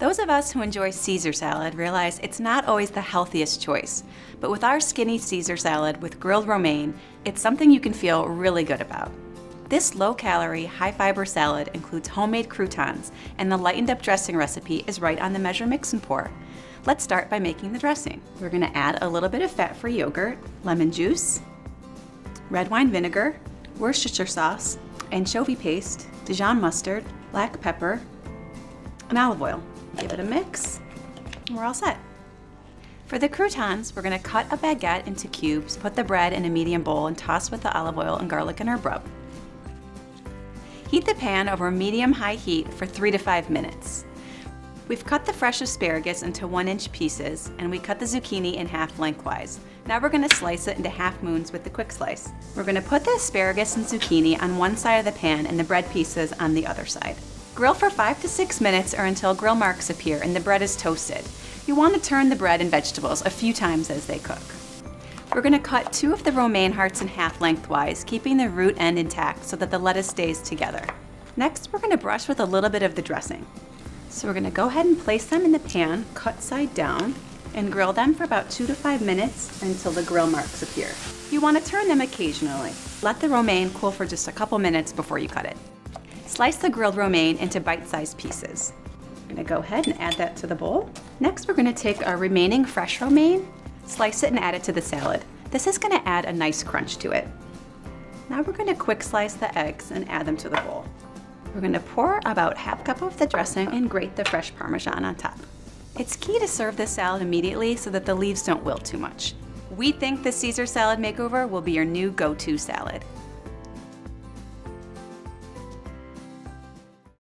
Those of us who enjoy Caesar salad realize it's not always the healthiest choice, but with our skinny Caesar salad with grilled romaine, it's something you can feel really good about. This low-calorie, high-fiber salad includes homemade croutons, and the lightened-up dressing recipe is right on the Measure Mix and Pour. Let's start by making the dressing. We're going to add a little bit of fat-free yogurt, lemon juice, red wine vinegar, Worcestershire sauce, anchovy paste, Dijon mustard, black pepper, and olive oil. Give it a mix, and we're all set. For the croutons, we're going to cut a baguette into cubes, put the bread in a medium bowl, and toss with the olive oil and garlic and herb rub. Heat the pan over medium-high heat for 3 to 5 minutes. We've cut the fresh asparagus into 1-inch pieces, and we cut the zucchini in half lengthwise. Now we're going to slice it into half moons with the quick slice. We're going to put the asparagus and zucchini on one side of the pan and the bread pieces on the other side. Grill for 5 to 6 minutes or until grill marks appear and the bread is toasted. You want to turn the bread and vegetables a few times as they cook. We're going to cut 2 of the romaine hearts in half lengthwise, keeping the root end intact so that the lettuce stays together. Next, we're going to brush with a little bit of the dressing. So we're going to go ahead and place them in the pan, cut side down, and grill them for about 2 to 5 minutes until the grill marks appear. You want to turn them occasionally. Let the romaine cool for just a couple minutes before you cut it. Slice the grilled romaine into bite-sized pieces. We're going to go ahead and add that to the bowl. Next, we're going to take our remaining fresh romaine, slice it and add it to the salad. This is going to add a nice crunch to it. Now we're going to quick slice the eggs and add them to the bowl. We're going to pour about half cup of the dressing and grate the fresh Parmesan on top. It's key to serve this salad immediately so that the leaves don't wilt too much. We think the Caesar salad makeover will be your new go-to salad.